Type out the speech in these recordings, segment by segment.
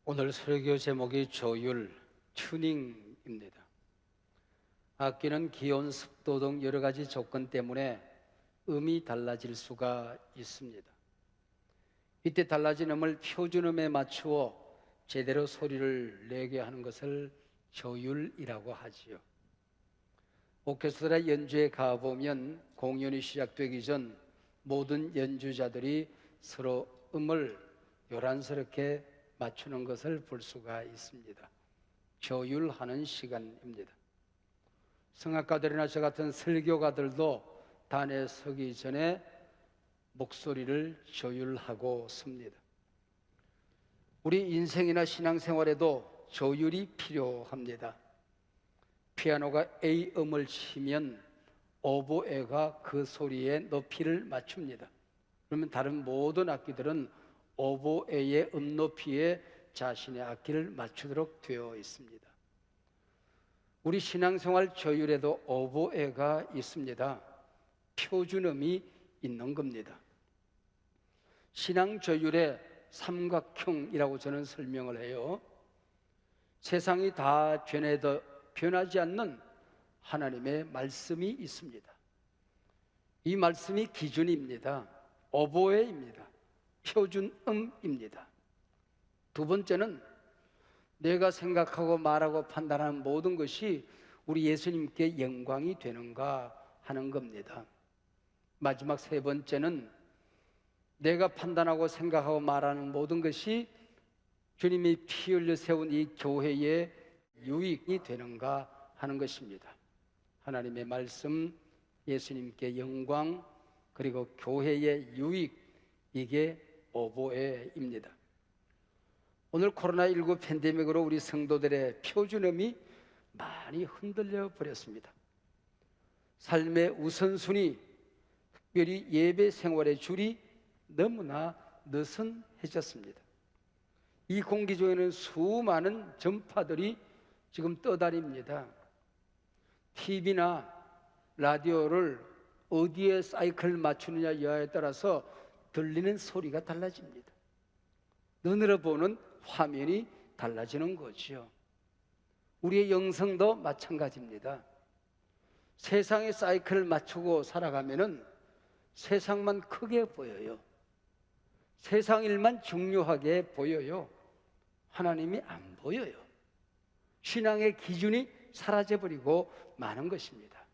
오늘 설교 제목이 조율, 튜닝입니다. 악기는 기온, 습도 등 여러 가지 조건 때문에 음이 달라질 수가 있습니다. 이때 달라진 음을 표준음에 맞추어 제대로 소리를 내게 하는 것을 조율이라고 하지요. 오케스트라 연주에 가보면 공연이 시작되기 전 모든 연주자들이 서로 음을 요란스럽게 맞추는 것을 볼 수가 있습니다. 조율하는 시간입니다. 성악가들이나 저 같은 설교가들도 단에 서기 전에 목소리를 조율하고 섭니다. 우리 인생이나 신앙생활에도 조율이 필요합니다. 피아노가 A 음을 치면 오보에가 그 소리에 높이를 맞춥니다. 그러면 다른 모든 악기들은 오보에의 높이에 자신의 악기를 맞추도록 되어 있습니다. 우리 신앙생활 조율에도 오보에가 있습니다. 표준음이 있는 겁니다. 신앙 조율의 삼각형이라고 저는 설명을 해요. 세상이 다 변하지 않는 하나님의 말씀이 있습니다. 이 말씀이 기준입니다. 오보에입니다. 표준음입니다. 두 번째는 내가 생각하고 말하고 판단하는 모든 것이 우리 예수님께 영광이 되는가 하는 겁니다. 마지막 세 번째는 내가 판단하고 생각하고 말하는 모든 것이 주님이 피 흘려 세운 이 교회의 유익이 되는가 하는 것입니다. 하나님의 말씀, 예수님께 영광, 그리고 교회의 유익, 이게 오보에입니다. 오늘 코로나19 팬데믹으로 우리 성도들의 표준음이 많이 흔들려 버렸습니다. 삶의 우선순위, 특별히 예배 생활의 줄이 너무나 느슨해졌습니다. 이 공기 중에는 수많은 전파들이 지금 떠다닙니다. TV나 라디오를 어디에 사이클 맞추느냐 여하에 따라서 들리는 소리가 달라집니다. 눈으로 보는 화면이 달라지는 거죠. 우리의 영성도 마찬가지입니다. 세상의 사이클을 맞추고 살아가면은 세상만 크게 보여요. 세상 일만 중요하게 보여요. 하나님이 안 보여요. 신앙의 기준이 사라져버리고 마는 것입니다.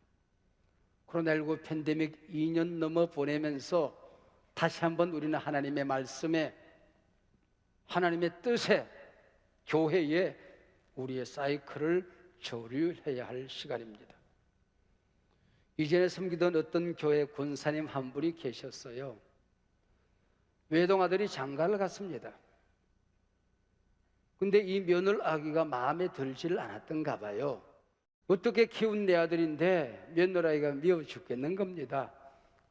코로나19 팬데믹 2년 넘어 보내면서 다시 한번 우리는 하나님의 말씀에, 하나님의 뜻에, 교회에 우리의 사이클을 조율해야 할 시간입니다. 이전에 섬기던 어떤 교회 권사님 한 분이 계셨어요. 외동아들이 장가를 갔습니다. 근데 이 며느리 아기가 마음에 들지를 않았던가 봐요. 어떻게 키운 내 아들인데 며느리 아기가 미워 죽겠는 겁니다.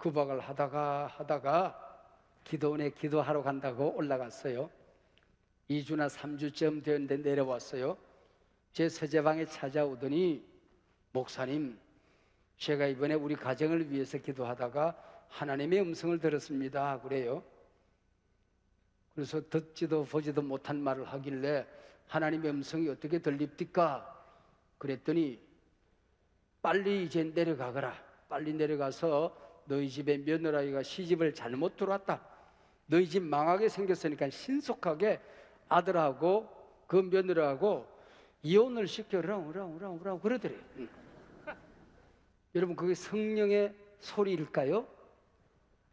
구박을 하다가 기도원에 기도하러 간다고 올라갔어요. 2주나 3주쯤 되었는데 내려왔어요. 제 서재방에 찾아오더니, 목사님, 제가 이번에 우리 가정을 위해서 기도하다가 하나님의 음성을 들었습니다. 그래요. 그래서 듣지도 보지도 못한 말을 하길래 하나님의 음성이 어떻게 들립니까? 그랬더니 빨리 이제 내려가거라. 빨리 내려가서 너희 집에 며느라이가 시집을 잘못 들어왔다. 너희 집 망하게 생겼으니까 신속하게 아들하고 그 며느리하고 이혼을 시켜라 그러더래요. 여러분, 그게 성령의 소리일까요?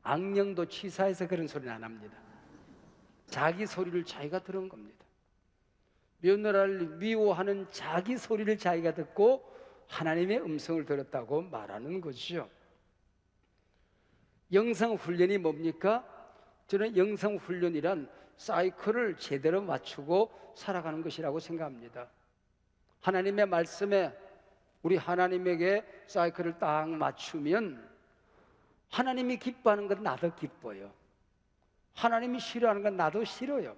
악령도 치사해서 그런 소리는 안 합니다. 자기 소리를 자기가 들은 겁니다. 며느리를 미워하는 자기 소리를 자기가 듣고 하나님의 음성을 들었다고 말하는 것이죠. 영성훈련이 뭡니까? 저는 영성훈련이란 사이클을 제대로 맞추고 살아가는 것이라고 생각합니다. 하나님의 말씀에 우리 하나님에게 사이클을 딱 맞추면 하나님이 기뻐하는 건 나도 기뻐요. 하나님이 싫어하는 건 나도 싫어요.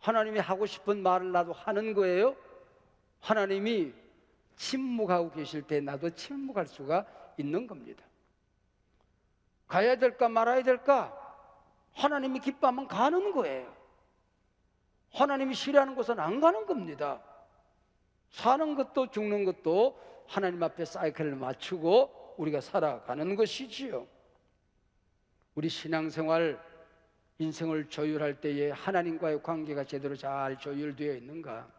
하나님이 하고 싶은 말을 나도 하는 거예요. 하나님이 침묵하고 계실 때 나도 침묵할 수가 있는 겁니다. 가야 될까 말아야 될까? 하나님이 기뻐하면 가는 거예요. 하나님이 싫어하는 곳은 안 가는 겁니다. 사는 것도 죽는 것도 하나님 앞에 사이클을 맞추고 우리가 살아가는 것이지요. 우리 신앙생활, 인생을 조율할 때에 하나님과의 관계가 제대로 잘 조율되어 있는가?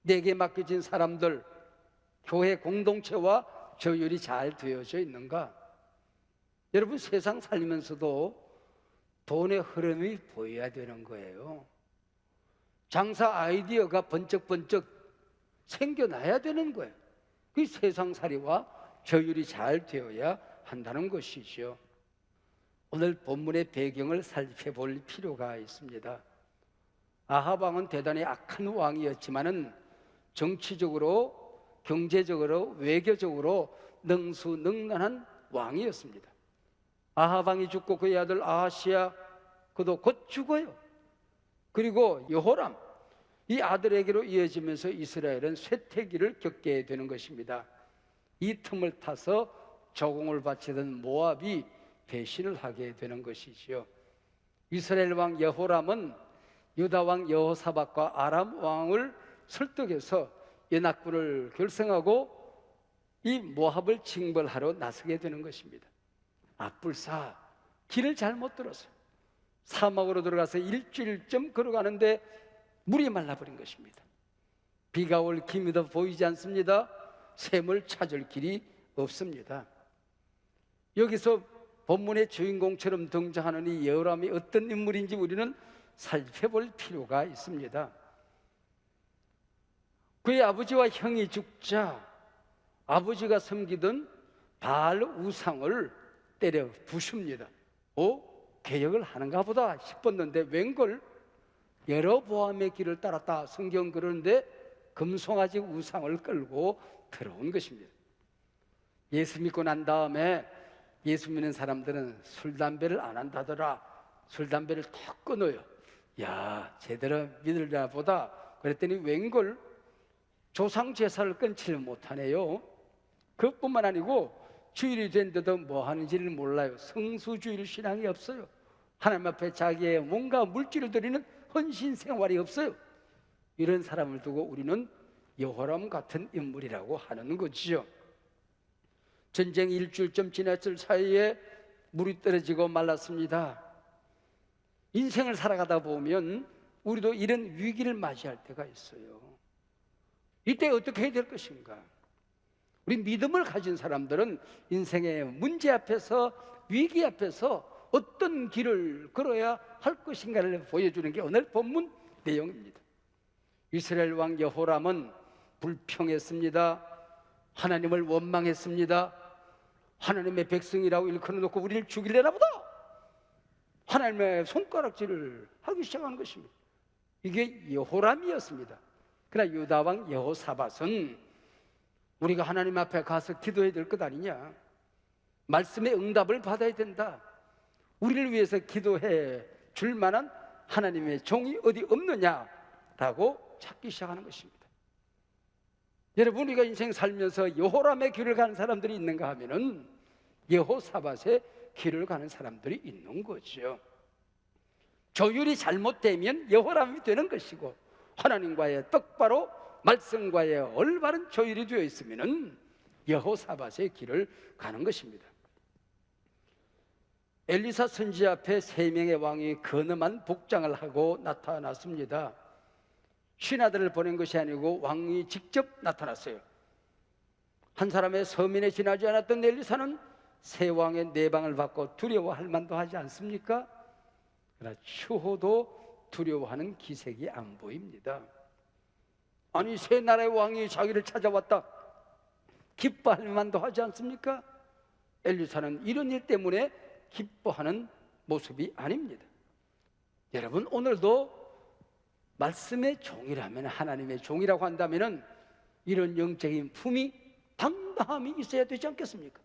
내게 맡겨진 사람들, 교회 공동체와 조율이 잘 되어져 있는가? 여러분, 세상 살면서도 돈의 흐름이 보여야 되는 거예요. 장사 아이디어가 번쩍번쩍 생겨나야 되는 거예요. 그 세상살이와 조율이 잘 되어야 한다는 것이죠. 오늘 본문의 배경을 살펴볼 필요가 있습니다. 아합 왕은 대단히 악한 왕이었지만은 정치적으로, 경제적으로, 외교적으로 능수능란한 왕이었습니다. 아합 왕이 죽고 그의 아들 아하시야, 그도 곧 죽어요. 그리고 여호람, 이 아들에게로 이어지면서 이스라엘은 쇠퇴기를 겪게 되는 것입니다. 이 틈을 타서 저공을 바치던 모압이 배신을 하게 되는 것이지요. 이스라엘 왕 여호람은 유다 왕 여호사밧과 아람 왕을 설득해서 연합군을 결성하고 이 모압을 징벌하러 나서게 되는 것입니다. 앞불사, 길을 잘못 들었어요. 사막으로 들어가서 일주일쯤 걸어가는데 물이 말라버린 것입니다. 비가 올 기미도 보이지 않습니다. 샘을 찾을 길이 없습니다. 여기서 본문의 주인공처럼 등장하는 이 여호람이 어떤 인물인지 우리는 살펴볼 필요가 있습니다. 그의 아버지와 형이 죽자 아버지가 섬기던 바알 우상을 때려 부숩니다. 개혁을 하는가 보다 싶었는데 웬걸 여로보암의 길을 따랐다 성경 그러는데 금송아지 우상을 끌고 들어온 것입니다. 예수 믿고 난 다음에 예수 믿는 사람들은 술 담배를 안 한다더라. 술 담배를 턱 끊어요. 야, 제대로 믿으려나 보다. 그랬더니 웬걸 조상 제사를 끊지를 못하네요. 그것뿐만 아니고 주일이 된데도 뭐 하는지를 몰라요. 성수주일 신앙이 없어요. 하나님 앞에 자기의 뭔가 물질을 드리는 헌신 생활이 없어요. 이런 사람을 두고 우리는 여호람 같은 인물이라고 하는 거지요. 전쟁이 일주일쯤 지났을 사이에 물이 떨어지고 말랐습니다. 인생을 살아가다 보면 우리도 이런 위기를 맞이할 때가 있어요. 이때 어떻게 해야 될 것인가? 우리 믿음을 가진 사람들은 인생의 문제 앞에서, 위기 앞에서 어떤 길을 걸어야 할 것인가를 보여주는 게 오늘 본문 내용입니다. 이스라엘 왕 여호람은 불평했습니다. 하나님을 원망했습니다. 하나님의 백성이라고 일컬어놓고 우리를 죽이려나 보다. 하나님의 손가락질을 하기 시작한 것입니다. 이게 여호람이었습니다. 그러나 유다 왕 여호사밧은 우리가 하나님 앞에 가서 기도해야 될 것 아니냐, 말씀의 응답을 받아야 된다, 우리를 위해서 기도해 줄 만한 하나님의 종이 어디 없느냐라고 찾기 시작하는 것입니다. 여러분, 우리가 인생 살면서 여호람의 길을 가는 사람들이 있는가 하면은 여호사밧의 길을 가는 사람들이 있는 거죠. 조율이 잘못되면 여호람이 되는 것이고, 하나님과의 똑바로 말씀과의 올바른 조율이 되어 있으면 여호사밧의 길을 가는 것입니다. 엘리사 선지 앞에 3명의 왕이 근엄한 복장을 하고 나타났습니다. 신하들을 보낸 것이 아니고 왕이 직접 나타났어요. 한 사람의 서민에 지나지 않았던 엘리사는 세 왕의 내방을 받고 두려워할 만도 하지 않습니까? 그러나 추호도 두려워하는 기색이 안 보입니다. 아니, 세 나라의 왕이 자기를 찾아왔다, 기뻐할 만도 하지 않습니까? 엘리사는 이런 일 때문에 기뻐하는 모습이 아닙니다. 여러분, 오늘도 말씀의 종이라면, 하나님의 종이라고 한다면 이런 영적인 품이, 당당함이 있어야 되지 않겠습니까?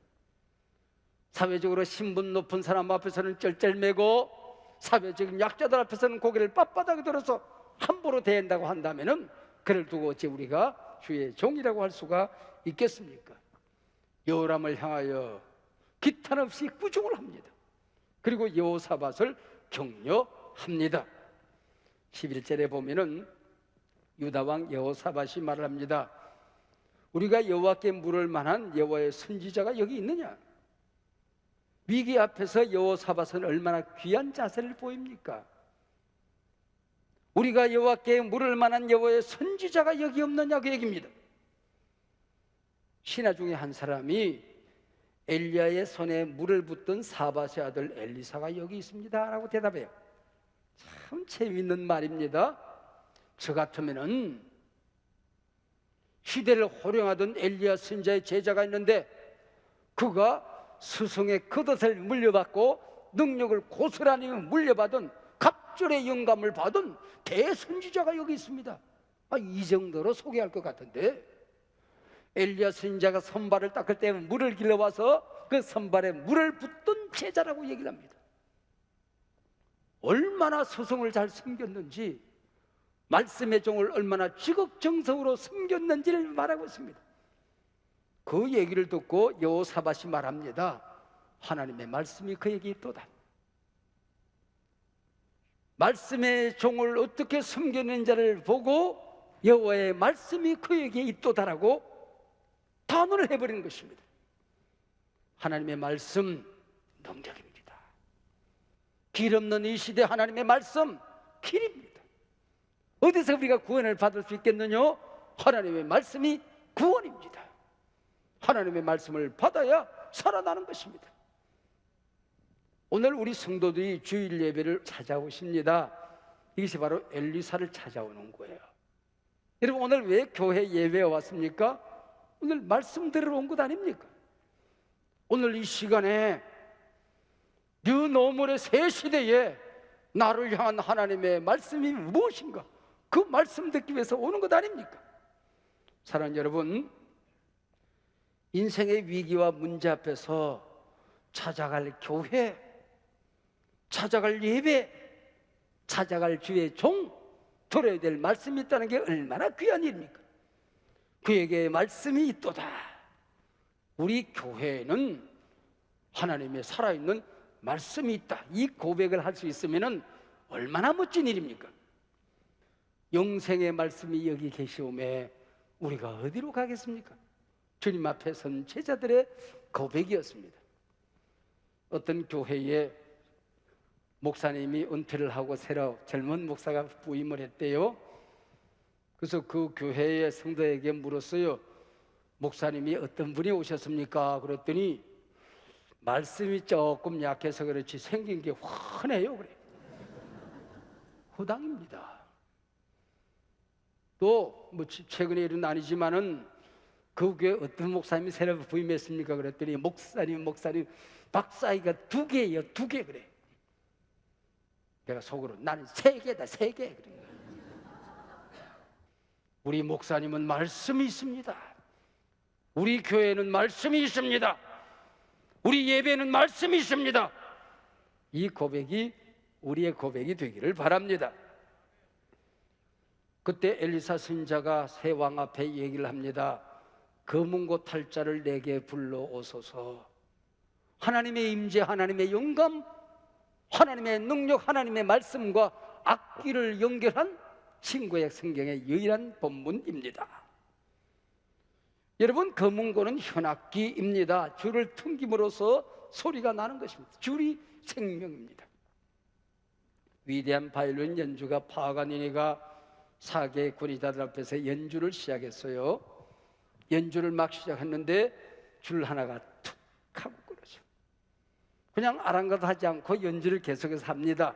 사회적으로 신분 높은 사람 앞에서는 쩔쩔매고 사회적인 약자들 앞에서는 고개를 빳빳하게 들어서 함부로 대한다고 한다면 그를 두고 어찌 우리가 주의 종이라고 할 수가 있겠습니까? 여호람을 향하여 기탄 없이 꾸중을 합니다. 그리고 여호사밧을 격려합니다. 11절에 보면은 유다왕 여호사밧이 말을 합니다. 우리가 여호와께 물을 만한 여호와의 선지자가 여기 있느냐? 위기 앞에서 여호사밧은 얼마나 귀한 자세를 보입니까? 우리가 여호와께 물을 만한 여호와의 선지자가 여기 없느냐 그 얘기입니다. 신하 중에 한 사람이 엘리야의 손에 물을 붓던 사밧의 아들 엘리사가 여기 있습니다 라고 대답해요. 참 재미있는 말입니다. 저 같으면은 시대를 호령하던 엘리야 선지자의 제자가 있는데 그가 스승의 겉옷을 물려받고 능력을 고스란히 물려받은 갑절의 영감을 받은 대선지자가 여기 있습니다. 이 정도로 소개할 것 같은데 엘리야 선지자가 선발을 닦을 때 물을 길러와서 그 선발에 물을 붓던 제자라고 얘기를 합니다. 얼마나 스승을 잘 섬겼는지, 말씀의 종을 얼마나 지극정성으로 섬겼는지를 말하고 있습니다. 그 얘기를 듣고 여호사밧이 말합니다. 하나님의 말씀이 그에게 있도다. 말씀의 종을 어떻게 섬겼는지를 보고 여호와의 말씀이 그에게 있도다라고 단언을 해버리는 것입니다. 하나님의 말씀 능력입니다. 길 없는 이 시대 하나님의 말씀 길입니다. 어디서 우리가 구원을 받을 수 있겠느냐? 하나님의 말씀이 구원입니다. 하나님의 말씀을 받아야 살아나는 것입니다. 오늘 우리 성도들이 주일 예배를 찾아오십니다. 이것이 바로 엘리사를 찾아오는 거예요. 여러분 오늘 왜 교회 예배에 왔습니까? 오늘 말씀 들으러 온 것 아닙니까? 오늘 이 시간에 뉴 노멀의 새 시대에 나를 향한 하나님의 말씀이 무엇인가? 그 말씀 듣기 위해서 오는 것 아닙니까? 사랑하는 여러분, 인생의 위기와 문제 앞에서 찾아갈 교회, 찾아갈 예배, 찾아갈 주의 종, 들어야 될 말씀이 있다는 게 얼마나 귀한 일입니까? 그에게 말씀이 있도다. 우리 교회에는 하나님의 살아있는 말씀이 있다. 이 고백을 할 수 있으면 얼마나 멋진 일입니까? 영생의 말씀이 여기 계시오매 우리가 어디로 가겠습니까? 주님 앞에 선 제자들의 고백이었습니다. 어떤 교회에 목사님이 은퇴를 하고 새로 젊은 목사가 부임을 했대요. 그래서 그 교회의 성도에게 물었어요. 목사님이 어떤 분이 오셨습니까? 그랬더니 말씀이 조금 약해서 그렇지 생긴 게 훤해요. 그래. 허당입니다. 또 뭐 최근에 일은 아니지만은 그 교회 어떤 목사님이 새로 부임했습니까? 그랬더니 목사님 박사이가 2개예요. 2개 그래. 내가 속으로 나는 3개다 3개 그래. 우리 목사님은 말씀이 있습니다. 우리 교회는 말씀이 있습니다. 우리 예배는 말씀이 있습니다. 이 고백이 우리의 고백이 되기를 바랍니다. 그때 엘리사 선지자가 새 왕 앞에 얘기를 합니다. 검은고 탈자를 내게 불러오소서. 하나님의 임재, 하나님의 영감, 하나님의 능력, 하나님의 말씀과 악기를 연결한 신구약 성경의 유일한 본문입니다. 여러분, 검은고는 현악기입니다. 줄을 튕김으로써 소리가 나는 것입니다. 줄이 생명입니다. 위대한 바이올린 연주가 파가니니가 4개의 군의자들 앞에서 연주를 시작했어요. 연주를 막 시작했는데 줄 하나가 툭 하고 끊어져. 그냥 아랑곳하지 않고 연주를 계속해서 합니다.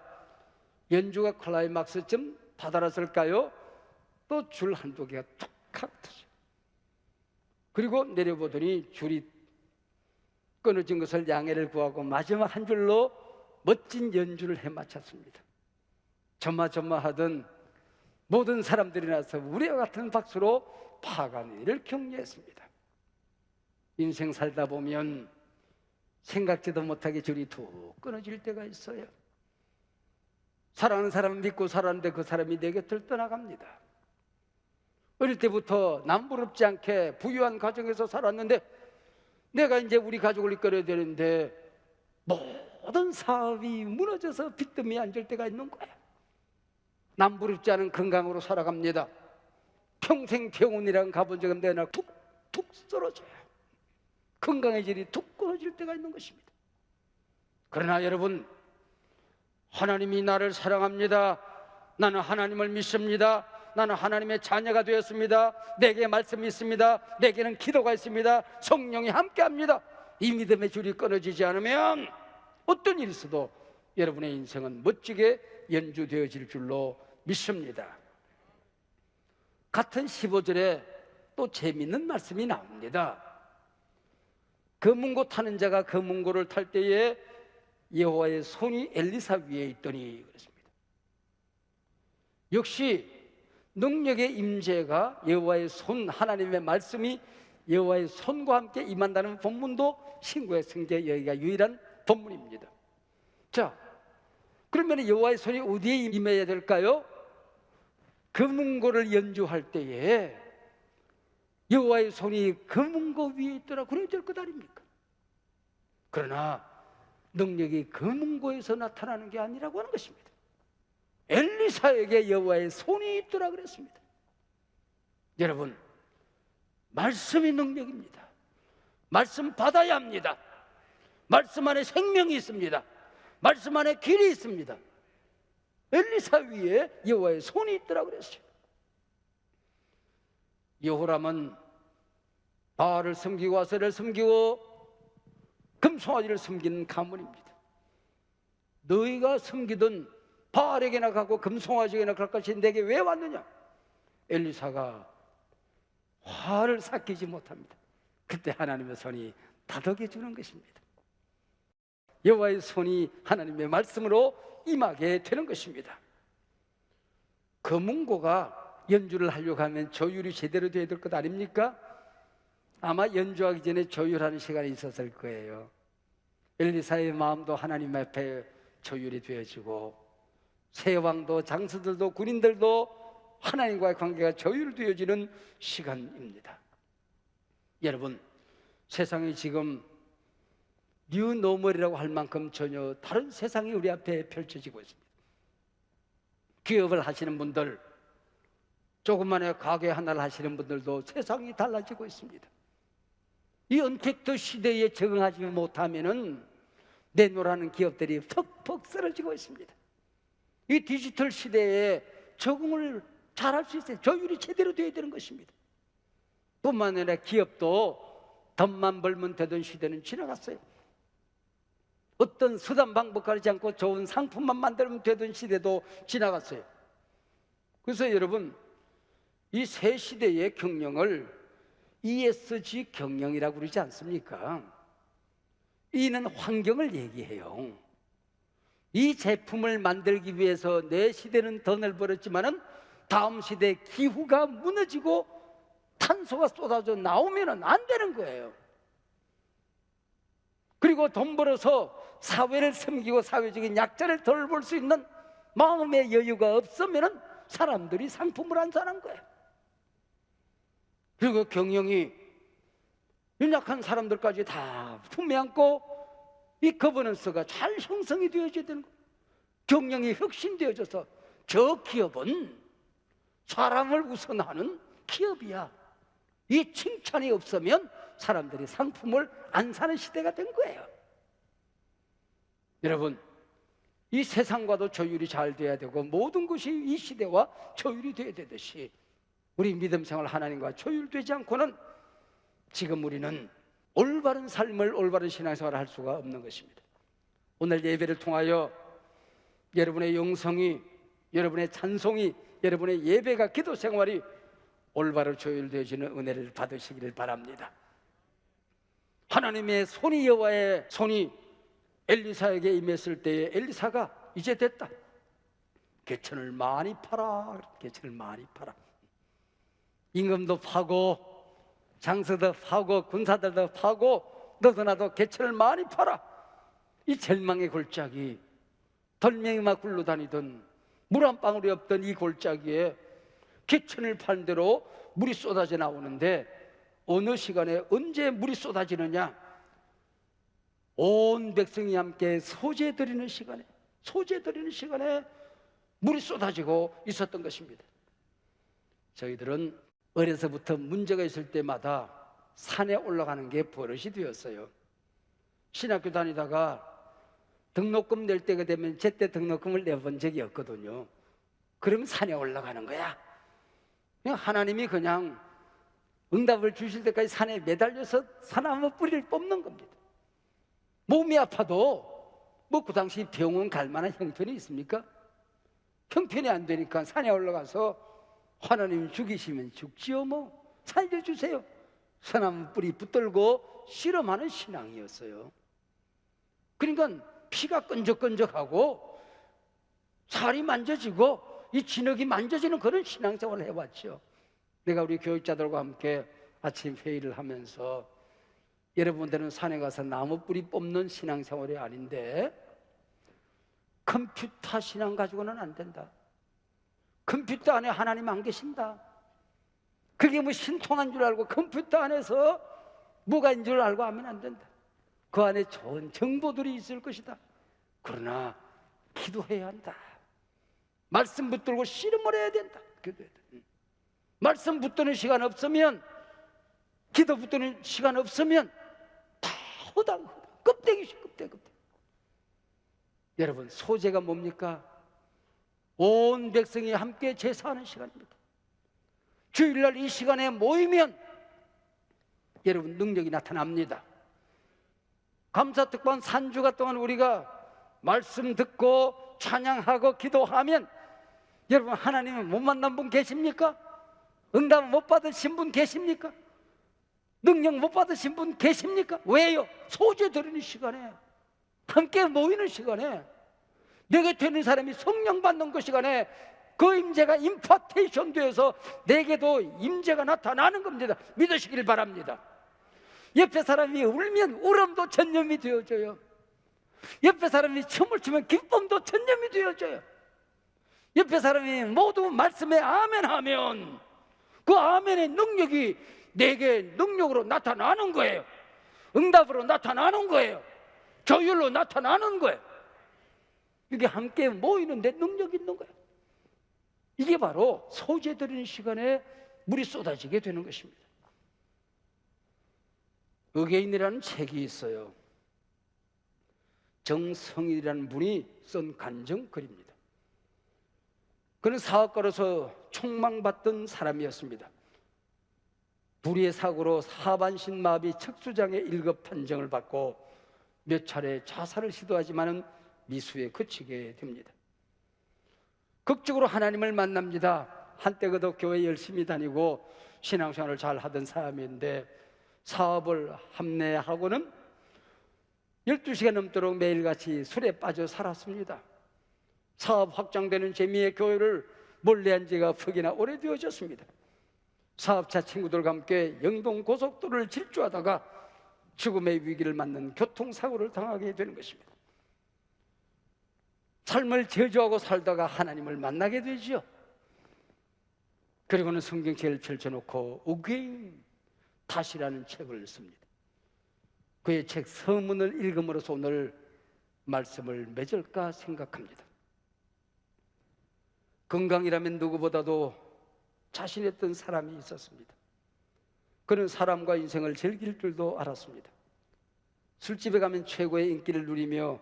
연주가 클라이막스쯤 다다랐을까요? 또 줄 한두 개가 툭 하고 터져. 그리고 내려보더니 줄이 끊어진 것을 양해를 구하고 마지막 한 줄로 멋진 연주를 해마쳤습니다. 조마조마하던 모든 사람들이 나서 우리와 같은 박수로 파가니를 격려했습니다. 인생 살다 보면 생각지도 못하게 줄이 툭 끊어질 때가 있어요. 사랑하는 사람을 믿고 살았는데 그 사람이 내 곁을 떠나갑니다. 어릴 때부터 남부럽지 않게 부유한 가정에서 살았는데 내가 이제 우리 가족을 이끌어야 되는데 모든 사업이 무너져서 빚더미에 앉을 때가 있는 거야. 남부럽지 않은 건강으로 살아갑니다. 평생 병원이랑 가본 적은 내나 툭툭 쓰러져요. 건강의 질이 툭 끊어질 때가 있는 것입니다. 그러나 여러분, 하나님이 나를 사랑합니다. 나는 하나님을 믿습니다. 나는 하나님의 자녀가 되었습니다. 내게 말씀이 있습니다. 내게는 기도가 있습니다. 성령이 함께합니다. 이 믿음의 줄이 끊어지지 않으면 어떤 일이 있어도 여러분의 인생은 멋지게 연주되어질 줄로 믿습니다. 같은 15절에 또 재미있는 말씀이 나옵니다. 검은고 타는 자가 검은고를 탈 때에 여호와의 손이 엘리사 위에 있더니 그랬습니다. 역시 능력의 임재가 여호와의 손, 하나님의 말씀이 여호와의 손과 함께 임한다는 본문도 신구의 성경에 여기가 유일한 본문입니다. 자, 그러면 여호와의 손이 어디에 임해야 될까요? 검은고를 연주할 때에 여호와의 손이 검은고 위에 있더라 그래야 될 것 아닙니까? 그러나 능력이 검은고에서 나타나는 게 아니라고 하는 것입니다. 엘리사에게 여호와의 손이 있더라 그랬습니다. 여러분, 말씀이 능력입니다. 말씀 받아야 합니다. 말씀 안에 생명이 있습니다. 말씀 안에 길이 있습니다. 엘리사 위에 여호와의 손이 있더라 그랬어요. 여호람은 바알을 섬기고 아세라를 섬기고 금송아지를 섬기는 가문입니다. 너희가 섬기던 바알에게나 가고 금송아지에게나 갈 것이 내게 왜 왔느냐? 엘리사가 화를 삭히지 못합니다. 그때 하나님의 손이 다독여 주는 것입니다. 여호와의 손이 하나님의 말씀으로 임하게 되는 것입니다. 검은고가 연주를 하려고 하면 조율이 제대로 돼야 될 것 아닙니까? 아마 연주하기 전에 조율하는 시간이 있었을 거예요. 엘리사의 마음도 하나님 앞에 조율이 되어지고 세왕도 장수들도 군인들도 하나님과의 관계가 조율되어지는 시간입니다. 여러분, 세상이 지금 뉴노멀이라고 할 만큼 전혀 다른 세상이 우리 앞에 펼쳐지고 있습니다. 기업을 하시는 분들, 조그만한 가게 하나를 하시는 분들도 세상이 달라지고 있습니다. 이 언택트 시대에 적응하지 못하면은 내놓으라는 기업들이 퍽퍽 쓰러지고 있습니다. 이 디지털 시대에 적응을 잘할 수 있어요. 조율이 제대로 되어야 되는 것입니다. 뿐만 아니라 기업도 돈만 벌면 되던 시대는 지나갔어요. 어떤 수단 방법 가리지 않고 좋은 상품만 만들면 되던 시대도 지나갔어요. 그래서 여러분, 이 새 시대의 경영을 ESG 경영이라고 그러지 않습니까? 이는 환경을 얘기해요. 이 제품을 만들기 위해서 내 시대는 돈을 벌었지만은 다음 시대의 기후가 무너지고 탄소가 쏟아져 나오면 안 되는 거예요. 그리고 돈 벌어서 사회를 섬기고 사회적인 약자를 돌볼 수 있는 마음의 여유가 없으면 사람들이 상품을 안 사는 거예요. 그리고 경영이 연약한 사람들까지 다 품에 안고 이 거버넌스가 잘 형성이 되어져야 되는 거예요. 경영이 혁신되어져서 저 기업은 사람을 우선하는 기업이야, 이 칭찬이 없으면 사람들이 상품을 안 사는 시대가 된 거예요. 여러분, 이 세상과도 조율이 잘 돼야 되고 모든 것이 이 시대와 조율이 돼야 되듯이 우리 믿음 생활 하나님과 조율되지 않고는 지금 우리는 올바른 삶을, 올바른 신앙생활을 할 수가 없는 것입니다. 오늘 예배를 통하여 여러분의 영성이, 여러분의 찬송이, 여러분의 예배가, 기도 생활이 올바로 조율되어지는 은혜를 받으시기를 바랍니다. 하나님의 손이, 여호와의 손이 엘리사에게 임했을 때에 엘리사가 이제 됐다, 개천을 많이 팔아, 개천을 많이 팔아. 임금도 파고 장수도 파고 군사들도 파고 너도 나도 개천을 많이 팔아. 이 절망의 골짜기, 덜멩이만 굴러다니던 물 한 방울이 없던 이 골짜기에 개천을 파는 대로 물이 쏟아져 나오는데 어느 시간에 언제 물이 쏟아지느냐? 온 백성이 함께 소재 드리는 시간에, 소재 드리는 시간에 물이 쏟아지고 있었던 것입니다. 저희들은 어려서부터 문제가 있을 때마다 산에 올라가는 게 버릇이 되었어요. 신학교 다니다가 등록금 낼 때가 되면 제때 등록금을 내본 적이 없거든요. 그러면 산에 올라가는 거야. 그냥 하나님이 그냥 응답을 주실 때까지 산에 매달려서 사나무 뿌리를 뽑는 겁니다. 몸이 아파도 뭐 그 당시 병원 갈 만한 형편이 있습니까? 형편이 안 되니까 산에 올라가서 하나님 죽이시면 죽지요, 뭐 살려주세요. 사나무 뿌리 붙들고 실험하는 신앙이었어요. 그러니까 피가 끈적끈적하고 살이 만져지고 이 진흙이 만져지는 그런 신앙생활을 해왔죠. 내가 우리 교육자들과 함께 아침 회의를 하면서 여러분들은 산에 가서 나무 뿌리 뽑는 신앙생활이 아닌데 컴퓨터 신앙 가지고는 안 된다. 컴퓨터 안에 하나님 안 계신다. 그게 뭐 신통한 줄 알고 컴퓨터 안에서 뭐가 있는 줄 알고 하면 안 된다. 그 안에 좋은 정보들이 있을 것이다. 그러나 기도해야 한다. 말씀 붙들고 씨름을 해야 된다. 말씀 붙드는 시간 없으면, 기도 붙드는 시간 없으면 다 허당 껍데기씩 껍데기. 여러분, 소재가 뭡니까? 온 백성이 함께 제사하는 시간입니다. 주일날 이 시간에 모이면 여러분 능력이 나타납니다. 감사특반 산주가 동안 우리가 말씀 듣고 찬양하고 기도하면 여러분 하나님을 못 만난 분 계십니까? 응답 못 받으신 분 계십니까? 능력 못 받으신 분 계십니까? 왜요? 소재 드리는 시간에, 함께 모이는 시간에, 내 곁에 있는 사람이 성령 받는 그 시간에 그 임재가 임파테이션 되어서 내게도 임재가 나타나는 겁니다. 믿으시길 바랍니다. 옆에 사람이 울면 울음도 전념이 되어져요. 옆에 사람이 춤을 추면 기쁨도 전념이 되어져요. 옆에 사람이 모두 말씀에 아멘 하면 그 아멘의 능력이 내게 능력으로 나타나는 거예요. 응답으로 나타나는 거예요. 조율로 나타나는 거예요. 이게 함께 모이는데 능력이 있는 거예요. 이게 바로 소재 드리는 시간에 물이 쏟아지게 되는 것입니다. 의계인이라는 책이 있어요. 정성이라는 분이 쓴 간증글입니다. 그는 사업가로서 촉망받던 사람이었습니다. 불의의 사고로 하반신 마비 척수장애 1급 판정을 받고 몇 차례 자살을 시도하지만은 미수에 그치게 됩니다. 극적으로 하나님을 만납니다. 한때 그도 교회 열심히 다니고 신앙생활을 잘 하던 사람인데 사업을 합리하고는 12시간 넘도록 매일같이 술에 빠져 살았습니다. 사업 확장되는 재미에 교회를 멀리한 지가 퍽이나 오래되어졌습니다. 사업자 친구들과 함께 영동 고속도로를 질주하다가 죽음의 위기를 맞는 교통사고를 당하게 되는 것입니다. 삶을 저주하고 살다가 하나님을 만나게 되죠. 그리고는 성경책을 펼쳐놓고 어게인 다시라는 책을 씁니다. 그의 책 서문을 읽음으로써 오늘 말씀을 맺을까 생각합니다. 건강이라면 누구보다도 자신했던 사람이 있었습니다. 그는 사람과 인생을 즐길 줄도 알았습니다. 술집에 가면 최고의 인기를 누리며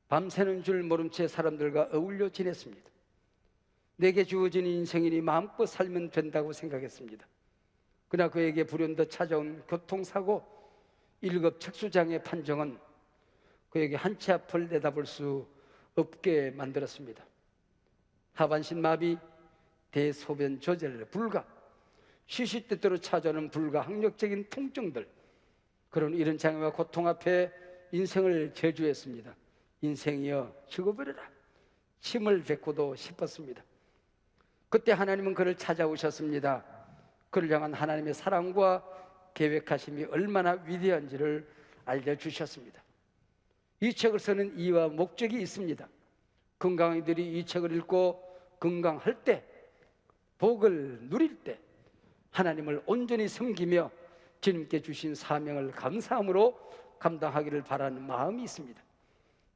밤새는 줄 모른 채 사람들과 어울려 지냈습니다. 내게 주어진 인생이니 마음껏 살면 된다고 생각했습니다. 그러나 그에게 불현듯 찾아온 교통사고 1급 척수장애 판정은 그에게 한 치 앞을 내다볼 수 없게 만들었습니다. 하반신 마비, 대소변 조절 불가, 시시때때로 찾아오는 불가항력적인 통증들, 그런 이런 장애와 고통 앞에 인생을 저주했습니다. 인생이여 죽어버려라, 침을 뱉고도 싶었습니다. 그때 하나님은 그를 찾아오셨습니다. 그를 향한 하나님의 사랑과 계획하심이 얼마나 위대한지를 알려주셨습니다. 이 책을 쓰는 이유와 목적이 있습니다. 건강이들이 이 책을 읽고 건강할 때, 복을 누릴 때 하나님을 온전히 섬기며 주님께 주신 사명을 감사함으로 감당하기를 바라는 마음이 있습니다.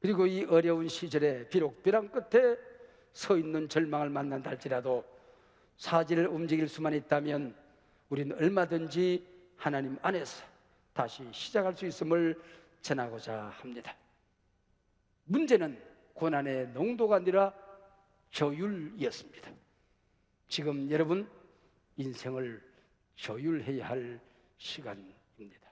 그리고 이 어려운 시절에 비록 벼랑 끝에 서 있는 절망을 만난다 할지라도 사지를 움직일 수만 있다면 우리는 얼마든지 하나님 안에서 다시 시작할 수 있음을 전하고자 합니다. 문제는 고난의 농도가 아니라 조율이었습니다. 지금 여러분 인생을 조율해야 할 시간입니다.